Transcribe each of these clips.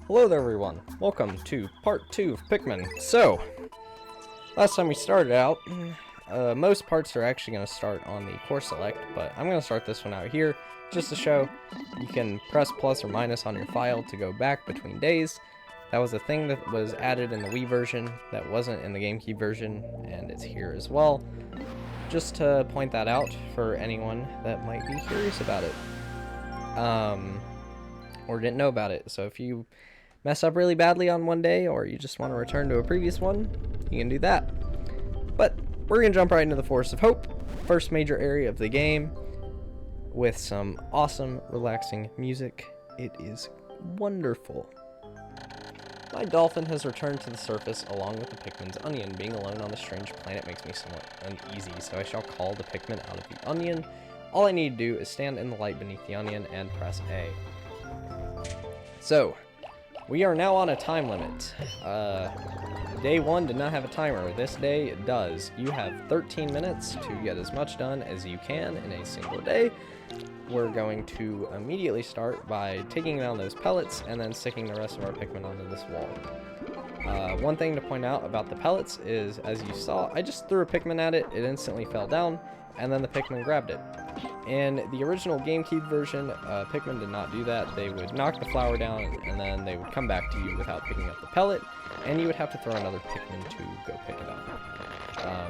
Hello there everyone, welcome to part 2 of Pikmin. So, last time we started out, most parts are actually going to start on the course select, but I'm going to start this one out here, just to show you can press plus or minus on your file to go back between days. That was a thing that was added in the Wii version that wasn't in the GameCube version, and it's here as well. Just to point that out for anyone that might be curious about it. Or didn't know about it. So if you mess up really badly on one day, or you just want to return to a previous one, you can do that. But we're going to jump right into the Forest of Hope, first major area of the game, with some awesome, relaxing music. It is wonderful. My dolphin has returned to the surface along with the Pikmin's onion. Being alone on this strange planet makes me somewhat uneasy, so I shall call the Pikmin out of the onion. All I need to do is stand in the light beneath the onion and press A. So, we are now on a time limit. Day 1 did not have a timer. This day does. You have 13 minutes to get as much done as you can in a single day. We're going to immediately start by taking down those pellets and then sticking the rest of our Pikmin onto this wall. One thing to point out about the pellets is, as you saw, I just threw a Pikmin at it, it instantly fell down, and then the Pikmin grabbed it. In the original GameCube version, Pikmin did not do that. They would knock the flower down, and then they would come back to you without picking up the pellet, and you would have to throw another Pikmin to go pick it up.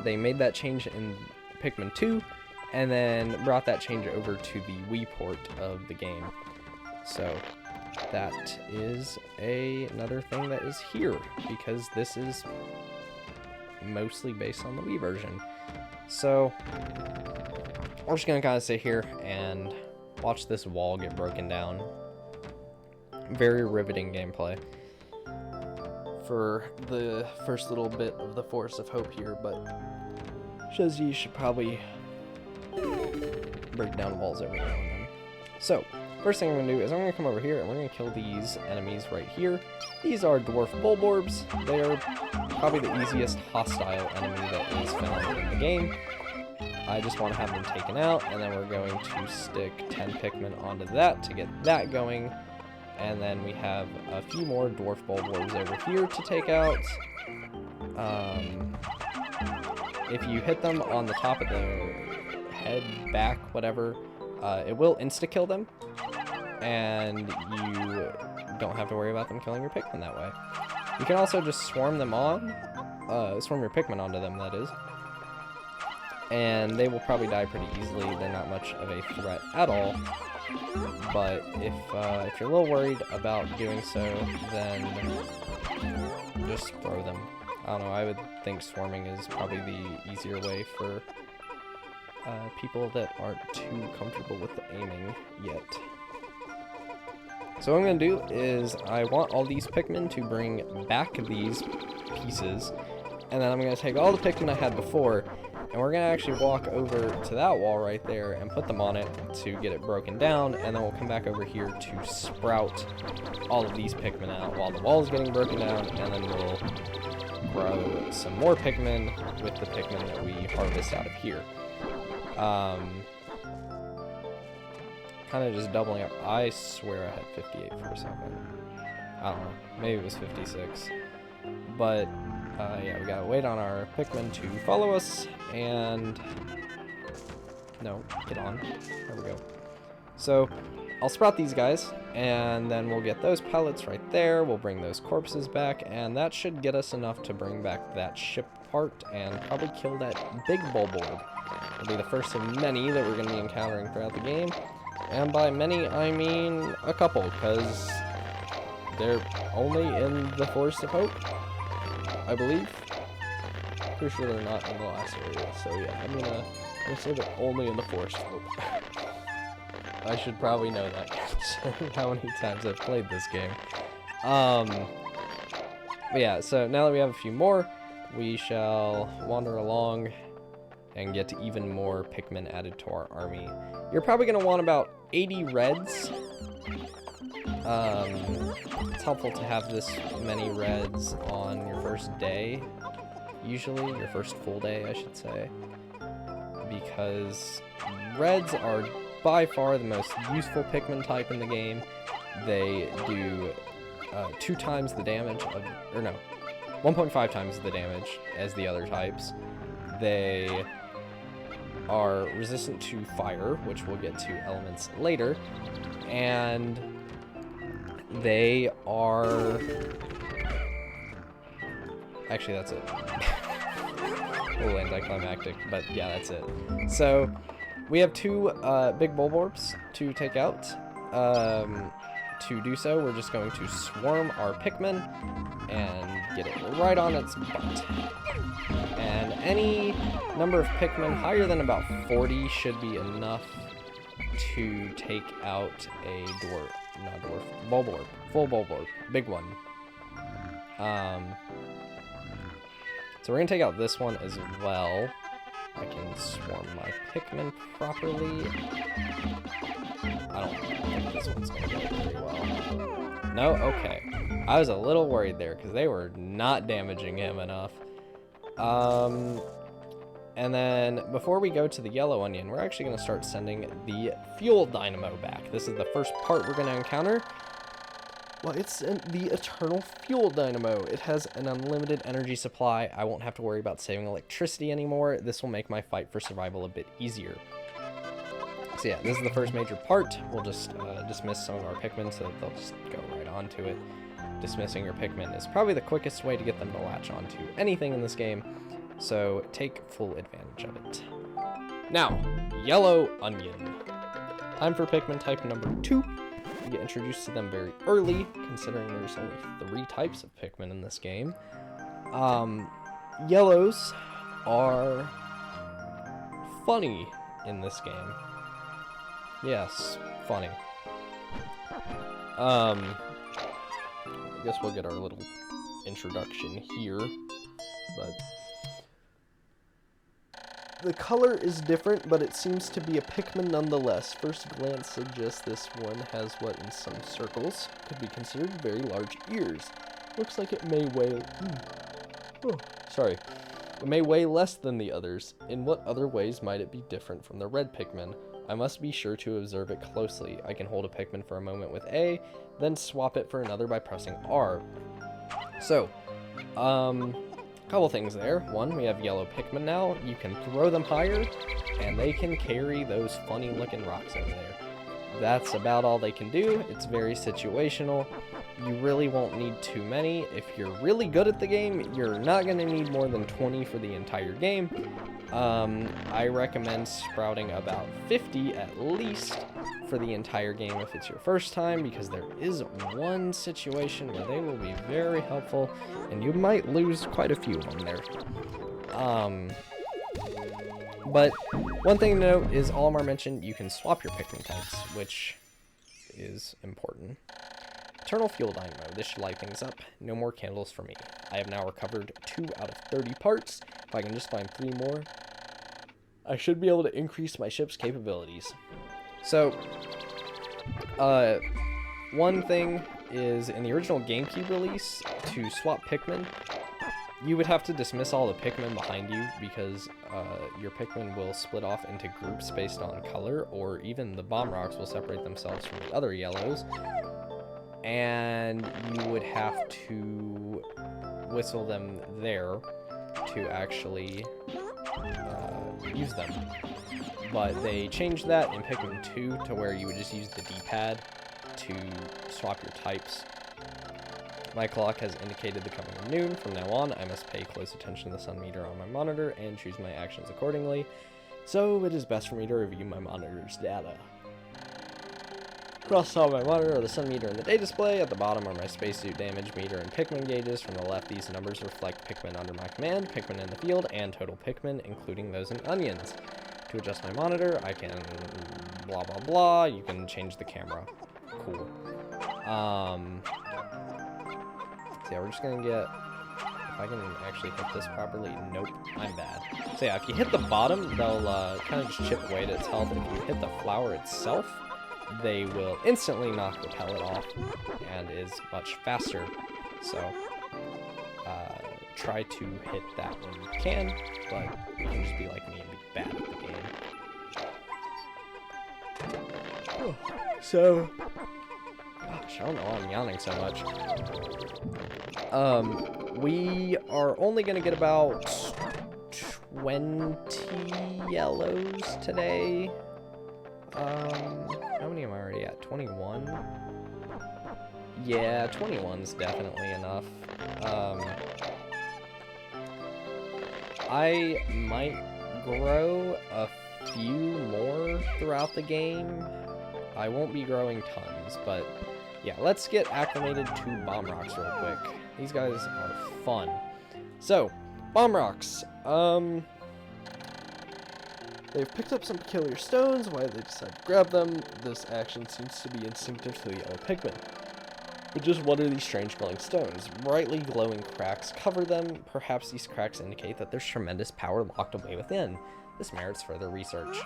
They made that change in Pikmin 2, and then brought that change over to the Wii port of the game. So that is another thing that is here, because this is mostly based on the Wii version. So we're just gonna kind of sit here and watch this wall get broken down. Very riveting gameplay for the first little bit of the Forest of Hope here, but shows you should probably break down walls every now and then. So, first thing I'm going to do is I'm going to come over here and we're going to kill these enemies right here. These are dwarf bulborbs. They are probably the easiest hostile enemy that is found in the game. I just want to have them taken out, and then we're going to stick 10 Pikmin onto that to get that going. And then we have a few more dwarf bulborbs over here to take out. If you hit them on the top of the head, back, whatever, it will insta-kill them, and you don't have to worry about them killing your Pikmin that way. You can also just swarm them on, swarm your Pikmin onto them, that is, and they will probably die pretty easily. They're not much of a threat at all, but if you're a little worried about doing so, then just throw them. I don't know, I would think swarming is probably the easier way for people that aren't too comfortable with the aiming yet. So what I'm going to do is I want all these Pikmin to bring back these pieces, and then I'm going to take all the Pikmin I had before, and we're going to actually walk over to that wall right there and put them on it to get it broken down, and then we'll come back over here to sprout all of these Pikmin out while the wall is getting broken down, and then we'll grow some more Pikmin with the Pikmin that we harvest out of here. Kind of just doubling up. I swear I had 58 for a second. I don't know. Maybe it was 56. But, yeah, we gotta wait on our Pikmin to follow us, and... No, get on. There we go. So, I'll sprout these guys, and then we'll get those pellets right there. We'll bring those corpses back, and that should get us enough to bring back that ship part, and probably kill that big bulborb. It'll be the first of many that we're going to be encountering throughout the game. And by many, I mean a couple, because they're only in the Forest of Hope, I believe. Pretty sure they're not in the last area, so yeah, I'm gonna say they're only in the Forest of Hope. I should probably know that, considering how many times I've played this game. But yeah, so now that we have a few more, we shall wander along and get even more Pikmin added to our army. You're probably going to want about 80 reds. It's helpful to have this many reds on your first day, usually, your first full day, I should say, because reds are by far the most useful Pikmin type in the game. they do 2 times the damage of, or no, 1.5 times the damage as the other types. They are resistant to fire, which we'll get to elements later, and they are, actually that's it. A little anticlimactic, but yeah, that's it. So we have 2 big Bulborbs to take out. To do so, we're just going to swarm our Pikmin and get it right on its butt. And any number of Pikmin higher than about 40 should be enough to take out a Bulborb, full Bulborb, big one. So we're gonna take out this one as well. I can swarm my Pikmin properly. I don't think this one's gonna go very well. No? Okay. I was a little worried there because they were not damaging him enough. And then before we go to the yellow onion, we're actually going to start sending the fuel dynamo back. This is the first part we're going to encounter. Well, it's the eternal fuel dynamo. It has an unlimited energy supply. I won't have to worry about saving electricity anymore. This will make my fight for survival a bit easier. So yeah, this is the first major part. We'll just dismiss some of our Pikmin so that they'll just go right onto it. Dismissing your Pikmin is probably the quickest way to get them to latch onto anything in this game, so take full advantage of it. Now, yellow onion. Time for Pikmin type number 2. You get introduced to them very early, considering there's only 3 types of Pikmin in this game. Yellows are funny in this game. Yes, funny. I guess we'll get our little introduction here, but the color is different, but it seems to be a Pikmin nonetheless. First glance suggests this one has what in some circles could be considered very large ears. Looks like it may weigh... It may weigh less than the others. In what other ways might it be different from the red Pikmin? I must be sure to observe it closely. I can hold a Pikmin for a moment with A, then swap it for another by pressing R. So, couple things there. One, we have yellow Pikmin now. You can throw them higher, and they can carry those funny looking rocks over there. That's about all they can do. It's very situational. You really won't need too many. If you're really good at the game, you're not going to need more than 20 for the entire game. I recommend sprouting about 50 at least for the entire game if it's your first time, because there is one situation where they will be very helpful, and you might lose quite a few of them there. But one thing to note is Olimar mentioned you can swap your Pikmin types, which is important. Eternal Fuel Dynamo. This should light things up. No more candles for me. I have now recovered 2 out of 30 parts. If I can just find 3 more, I should be able to increase my ship's capabilities. So, one thing is, in the original GameCube release, to swap Pikmin, you would have to dismiss all the Pikmin behind you, because your Pikmin will split off into groups based on color, or even the bomb rocks will separate themselves from the other yellows, and you would have to whistle them there to actually use them. But they changed that in Pikmin 2 to where you would just use the D-pad to swap your types. My clock has indicated the coming of noon. From now on, I must pay close attention to the sun meter on my monitor and choose my actions accordingly. So it is best for me to review my monitor's data. Across all my monitor are the sun meter and the day display. At the bottom are my spacesuit damage meter and Pikmin gauges. From the left, these numbers reflect Pikmin under my command, Pikmin in the field, and total Pikmin, including those in onions. To adjust my monitor, I can blah blah blah. You can change the camera. Cool. So yeah, we're just gonna get, if I can actually hit this properly. Nope, I'm bad. So yeah, if you hit the bottom, they'll kind of just chip away at its health. If you hit the flower itself, they will instantly knock the pellet off and is much faster. So try to hit that when you can, but you can just be like me and be bad at the game. So gosh, I don't know why I'm yawning so much. We are only gonna get about 20 yellows today. How many am I already at? 21? Yeah, 21's definitely enough. I might grow a few more throughout the game. I won't be growing tons, but yeah, let's get acclimated to bomb rocks real quick. These guys are fun. So, bomb rocks. They've picked up some peculiar stones. Why they decide to grab them? This action seems to be instinctive to the yellow Pikmin. But just what are these strange glowing stones? Brightly glowing cracks cover them. Perhaps these cracks indicate that there's tremendous power locked away within. This merits further research.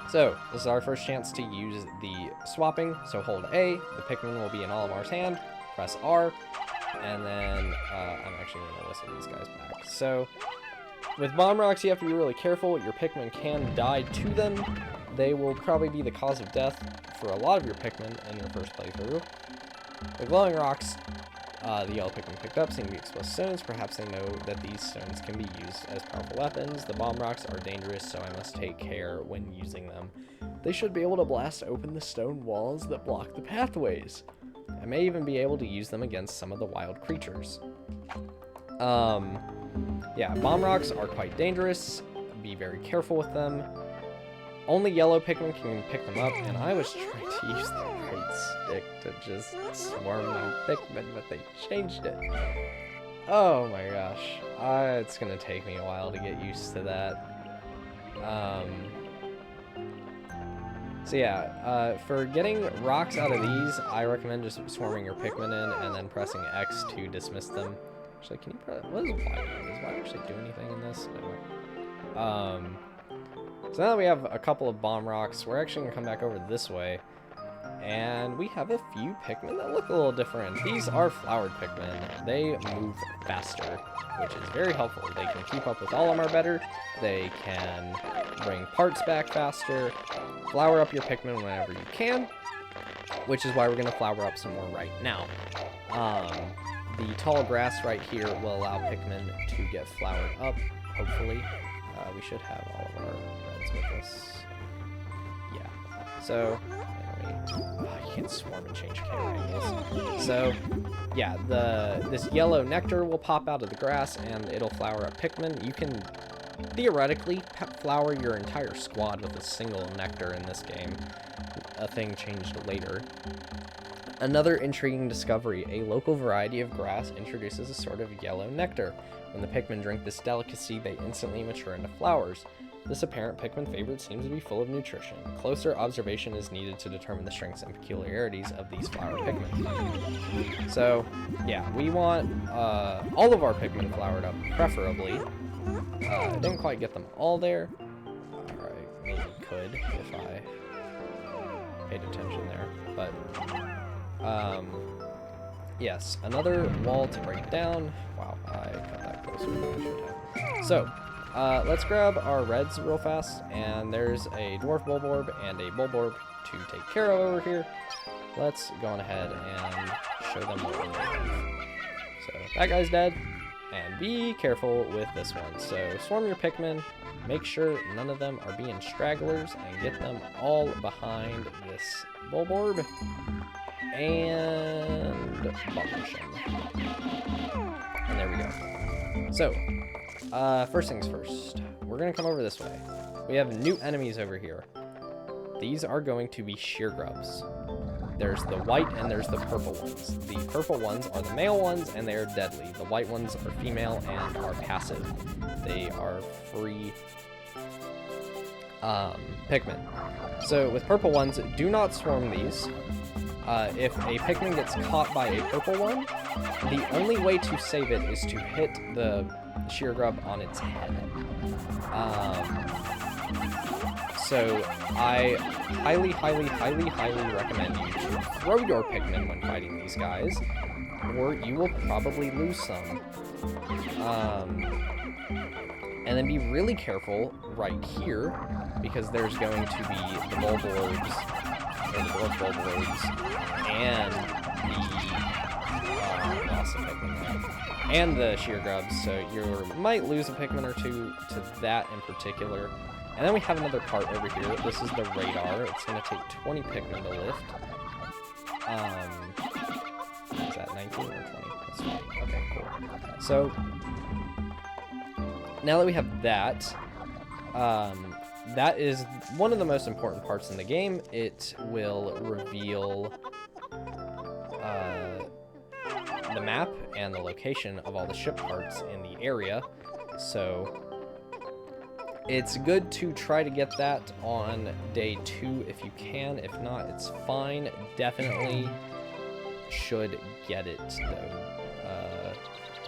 So, this is our first chance to use the swapping. So hold A, the Pikmin will be in Olimar's hand. Press R, and then I'm actually going to whistle these guys back. So, with bomb rocks, you have to be really careful. Your Pikmin can die to them. They will probably be the cause of death for a lot of your Pikmin in your first playthrough. The glowing rocks the yellow Pikmin picked up seem to be explosive stones. Perhaps they know that these stones can be used as powerful weapons. The bomb rocks are dangerous, so I must take care when using them. They should be able to blast open the stone walls that block the pathways. I may even be able to use them against some of the wild creatures. Yeah, bomb rocks are quite dangerous. Be very careful with them. Only yellow Pikmin can pick them up, and I was trying to use the right stick to just swarm my Pikmin, but they changed it. Oh my gosh. It's gonna take me a while to get used to that. So yeah, for getting rocks out of these, I recommend just swarming your Pikmin in and then pressing X to dismiss them. Actually, can you press, what is Y doing? Does Y actually do anything in this? So now that we have a couple of bomb rocks, we're actually going to come back over this way. And we have a few Pikmin that look a little different. These are flowered Pikmin. They move faster, which is very helpful. They can keep up with Olimar better. They can bring parts back faster. Flower up your Pikmin whenever you can, which is why we're going to flower up some more right now. The tall grass right here will allow Pikmin to get flowered up, hopefully. We should have all of our reds with us. Yeah. So, you can't swarm and change camera angles. So, yeah, this yellow nectar will pop out of the grass and it'll flower up Pikmin. You can theoretically flower your entire squad with a single nectar in this game. A thing changed later. Another intriguing discovery, a local variety of grass introduces a sort of yellow nectar. When the Pikmin drink this delicacy, they instantly mature into flowers. This apparent Pikmin favorite seems to be full of nutrition. Closer observation is needed to determine the strengths and peculiarities of these flower Pikmin. So, yeah, we want all of our Pikmin flowered up, preferably. I didn't quite get them all there. Alright, maybe could if I paid attention there, but yes, another wall to break down. Wow, I cut that closer than I should have. So, let's grab our reds real fast, and there's a dwarf Bulborb and a Bulborb to take care of over here. Let's go on ahead and show them what we need. So, that guy's dead, and be careful with this one. So, swarm your Pikmin, make sure none of them are being stragglers, and get them all behind this Bulborb. And publish them. And there we go. So, first things first. We're going to come over this way. We have new enemies over here. These are going to be shear grubs. There's the white and there's the purple ones. The purple ones are the male ones and they are deadly. The white ones are female and are passive. They are free Pikmin. So with purple ones, do not swarm these. If a Pikmin gets caught by a purple one, the only way to save it is to hit the shear grub on its head. So I highly, highly, highly, highly recommend you to throw your Pikmin when fighting these guys, or you will probably lose some. And then be really careful right here, because there's going to be the Bulborbs, or the Dwarf Bulborbs, and and the sheer grubs, so you might lose a Pikmin or two to that in particular. And then we have another part over here. This is the radar. It's going to take 20 Pikmin to lift. Is that 19 or 20? That's 20. Okay, cool. So, now that we have that, that is one of the most important parts in the game. It will reveal the map and the location of all the ship parts in the area. So it's good to try to get that on day 2 if you can. If not, it's fine. Definitely should get it though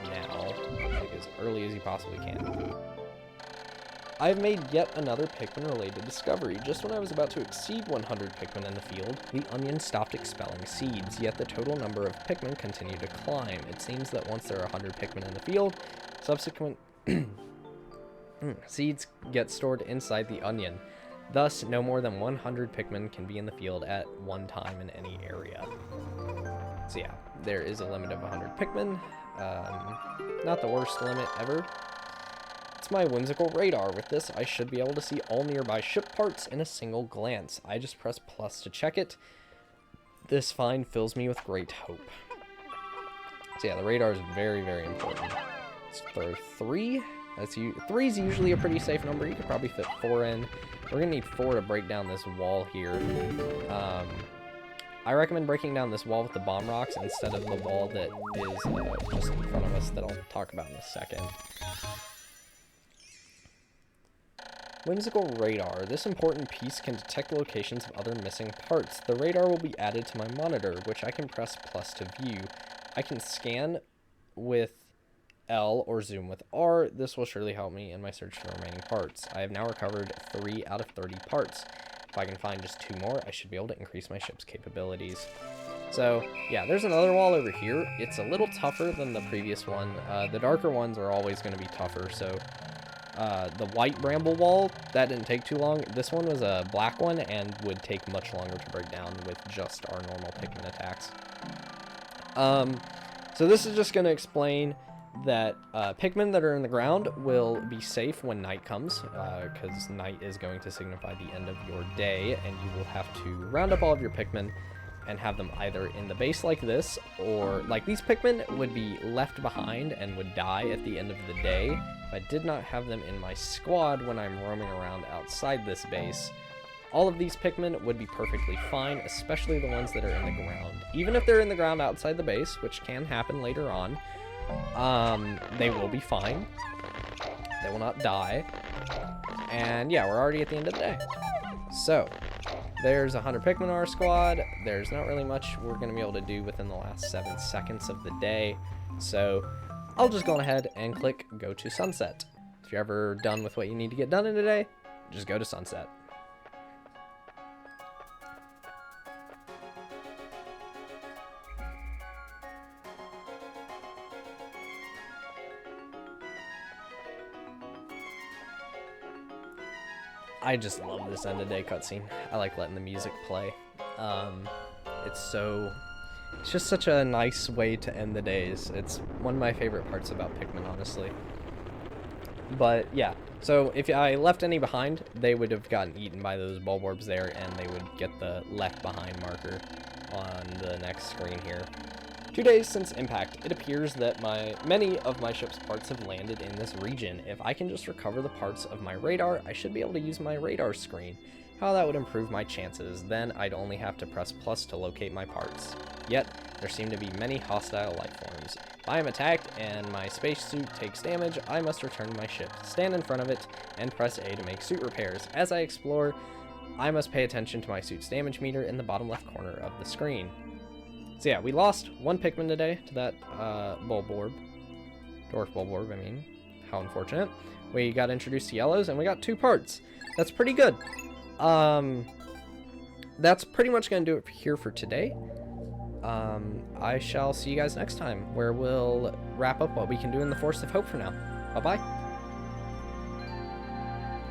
now, like as early as you possibly can. I've made yet another Pikmin-related discovery. Just when I was about to exceed 100 Pikmin in the field, the onion stopped expelling seeds, yet the total number of Pikmin continued to climb. It seems that once there are 100 Pikmin in the field, subsequent seeds get stored inside the onion. Thus, no more than 100 Pikmin can be in the field at one time in any area. So yeah, there is a limit of 100 Pikmin. Not the worst limit ever. My whimsical radar. With this, I should be able to see all nearby ship parts in a single glance. I just press plus to check it. This find fills me with great hope. So yeah, the radar is very, very important. Let's throw 3. 3 is usually a pretty safe number. You could probably fit 4 in. We're gonna need 4 to break down this wall here. I recommend breaking down this wall with the bomb rocks instead of the wall that is just in front of us that I'll talk about in a second. Whimsical radar. This important piece can detect locations of other missing parts. The radar will be added to my monitor, which I can press plus to view. I can scan with L or zoom with R. This will surely help me in my search for the remaining parts. I have now recovered 3 out of 30 parts. If I can find just 2 more, I should be able to increase my ship's capabilities. So, yeah, there's another wall over here. It's a little tougher than the previous one. The darker ones are always going to be tougher, so the white bramble wall, that didn't take too long. This one was a black one and would take much longer to break down with just our normal Pikmin attacks. So this is just going to explain that Pikmin that are in the ground will be safe when night comes, because night is going to signify the end of your day, and you will have to round up all of your Pikmin and have them either in the base like this, or like these Pikmin would be left behind and would die at the end of the day if I did not have them in my squad when I'm roaming around outside this base. All of these Pikmin would be perfectly fine, especially the ones that are in the ground. Even if they're in the ground outside the base, which can happen later on, they will be fine. They will not die. And yeah, we're already at the end of the day. So, there's 100 Pikmin in our squad. There's not really much we're going to be able to do within the last 7 seconds of the day. So, I'll just go ahead and click Go to Sunset. If you're ever done with what you need to get done in a day, just go to Sunset. I just love this end of day cutscene. I like letting the music play. It's just such a nice way to end the days. It's one of my favorite parts about Pikmin, honestly. But yeah, so if I left any behind, they would have gotten eaten by those bulborbs there, and they would get the left behind marker on the next screen here. 2 days since impact, it appears that many of my ship's parts have landed in this region. If I can just recover the parts of my radar, I should be able to use my radar screen. How that would improve my chances, then I'd only have to press plus to locate my parts. Yet, there seem to be many hostile life forms. If I am attacked and my spacesuit takes damage, I must return to my ship, stand in front of it, and press A to make suit repairs. As I explore, I must pay attention to my suit's damage meter in the bottom left corner of the screen. So yeah, we lost 1 Pikmin today to that bulborb. Dwarf bulborb, I mean. How unfortunate. We got introduced to yellows, and we got 2 parts. That's pretty good. That's pretty much going to do it here for today. I shall see you guys next time, where we'll wrap up what we can do in the Force of Hope for now. Bye-bye.